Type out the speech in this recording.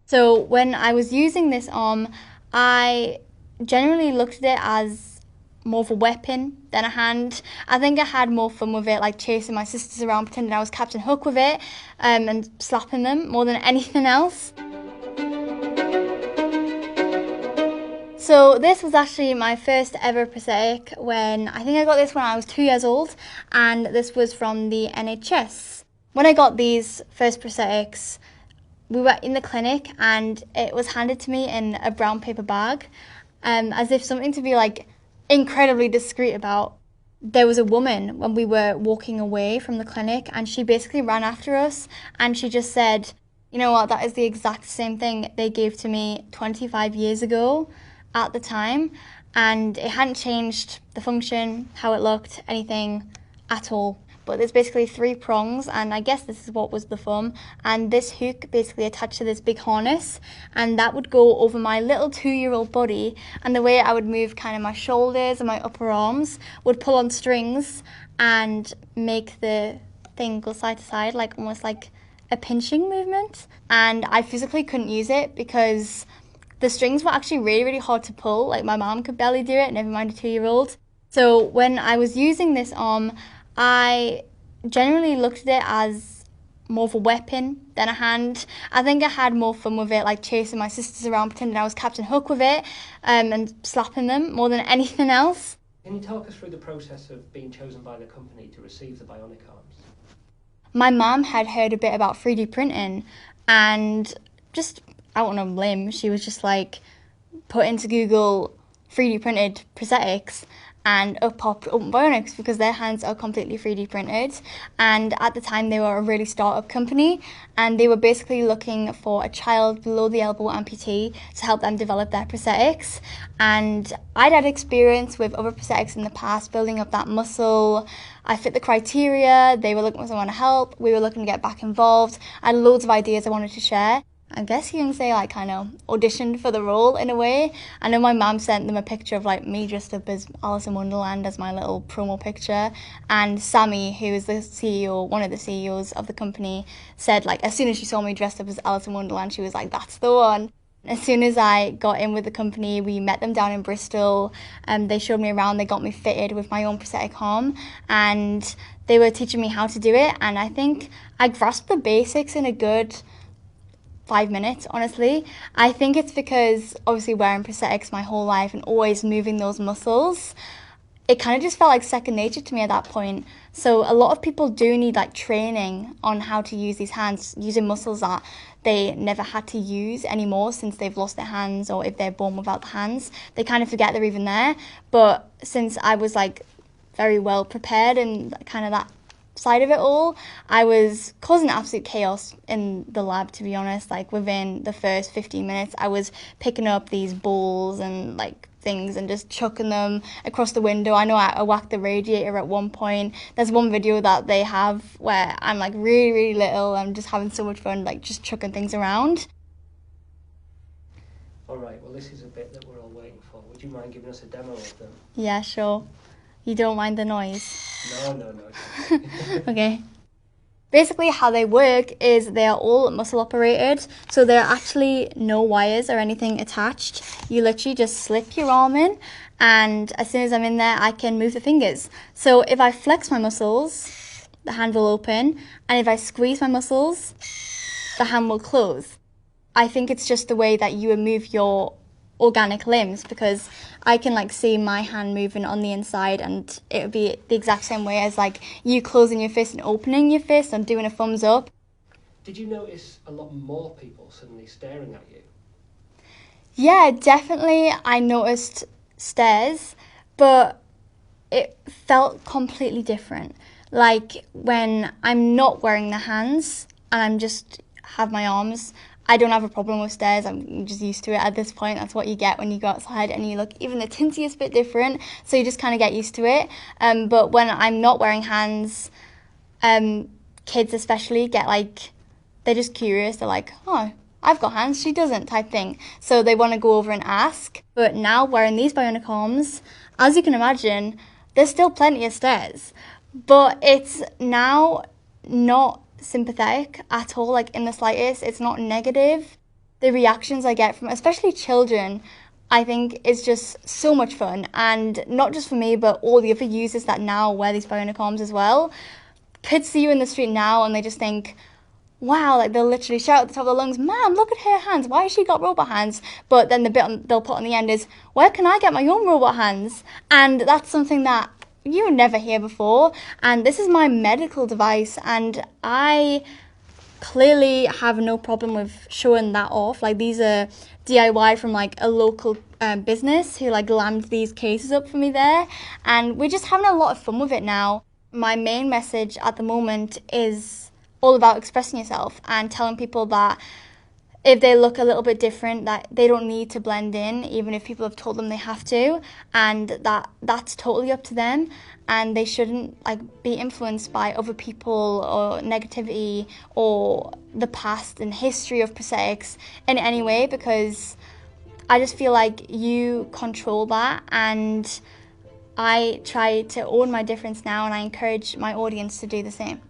So when I was using this arm, I generally looked at it as more of a weapon than a hand. I think I had more fun with it, like chasing my sisters around, pretending I was Captain Hook with it, and slapping them more than anything else. So this was actually my first ever prosthetic I think I got this when I was 2 years old, and this was from the NHS. When I got these first prosthetics, we were in the clinic and it was handed to me in a brown paper bag, as if something to be like incredibly discreet about. There was a woman when we were walking away from the clinic and she basically ran after us and she just said, you know what, that is the exact same thing they gave to me 25 years ago at the time, and it hadn't changed the function, how it looked, anything at all. But there's basically 3 prongs, and I guess this is what was the fun. And this hook basically attached to this big harness, and that would go over my little 2-year-old body. And the way I would move kind of my shoulders and my upper arms would pull on strings and make the thing go side to side, like almost like a pinching movement. And I physically couldn't use it because the strings were actually really, really hard to pull. Like my mom could barely do it, never mind a 2-year-old. So when I was using this arm, I generally looked at it as more of a weapon than a hand. I think I had more fun with it, like chasing my sisters around, pretending I was Captain Hook with it, and slapping them more than anything else. Can you talk us through the process of being chosen by the company to receive the Bionic arms? My mum had heard a bit about 3D printing, and just out on a limb, she was just like, put into Google 3D printed prosthetics, and up popped Bionics because their hands are completely 3D printed. And at the time they were a really start-up company and they were basically looking for a child below the elbow amputee to help them develop their prosthetics. And I'd had experience with other prosthetics in the past, building up that muscle. I fit the criteria, they were looking for someone to help, we were looking to get back involved. I had loads of ideas I wanted to share. I guess you can say I kind of auditioned for the role in a way. I know my mum sent them a picture of like me dressed up as Alice in Wonderland as my little promo picture, and Sammy, who is the CEO, one of the CEOs of the company, said like as soon as she saw me dressed up as Alice in Wonderland, she was like, that's the one. As soon as I got in with the company, we met them down in Bristol and they showed me around, they got me fitted with my own prosthetic arm and they were teaching me how to do it, and I think I grasped the basics in a good 5 minutes, honestly. I think it's because obviously wearing prosthetics my whole life and always moving those muscles, it kind of just felt like second nature to me at that point. So a lot of people do need like training on how to use these hands, using muscles that they never had to use anymore since they've lost their hands, or if they're born without the hands, they kind of forget they're even there. But since I was like very well prepared and kind of that side of it all, I was causing absolute chaos in the lab, to be honest. Like within the first 15 minutes, I was picking up these balls and like things and just chucking them across the window. I know I whacked the radiator at one point. There's one video that they have where I'm like really, really little. I'm just having so much fun, like just chucking things around. All right, well, this is a bit that we're all waiting for. Would you mind giving us a demo of them? Yeah, sure. You don't mind the noise? No. Okay. Basically how they work is they are all muscle operated, so there are actually no wires or anything attached. You literally just slip your arm in, and as soon as I'm in there I can move the fingers. So if I flex my muscles, the hand will open, and if I squeeze my muscles, the hand will close. I think it's just the way that you would move your organic limbs, because I can like see my hand moving on the inside and it would be the exact same way as like you closing your fist and opening your fist and doing a thumbs up. Did you notice a lot more people suddenly staring at you? Yeah, definitely I noticed stares, but it felt completely different. Like when I'm not wearing the hands and I'm just have my arms, I don't have a problem with stares. I'm just used to it at this point. That's what you get when you go outside and you look even the tintiest bit different. So you just kind of get used to it. But when I'm not wearing hands, kids especially get like, they're just curious. They're like, oh, I've got hands, she doesn't, type thing. So they want to go over and ask. But now wearing these bionic arms, as you can imagine, there's still plenty of stares. But it's now not sympathetic at all, like in the slightest. It's not negative. the reactions I get from especially children, I think is just so much fun. And not just for me, but all the other users that now wear these bionic arms as well. Kids see you in the street now and they just think, wow, like they'll literally shout at the top of their lungs, Mom, look at her hands, why has she got robot hands? But then the they'll put on the end is, where can I get my own robot hands? And that's something that you never hear before. And this is my medical device, and I clearly have no problem with showing that off. Like, these are DIY from like a local business who like glammed these cases up for me there, and we're just having a lot of fun with it now. My main message at the moment is all about expressing yourself and telling people that if they look a little bit different, that they don't need to blend in, even if people have told them they have to, and that's totally up to them, and they shouldn't like be influenced by other people or negativity or the past and history of prosthetics in any way, because I just feel like you control that, and I try to own my difference now, and I encourage my audience to do the same.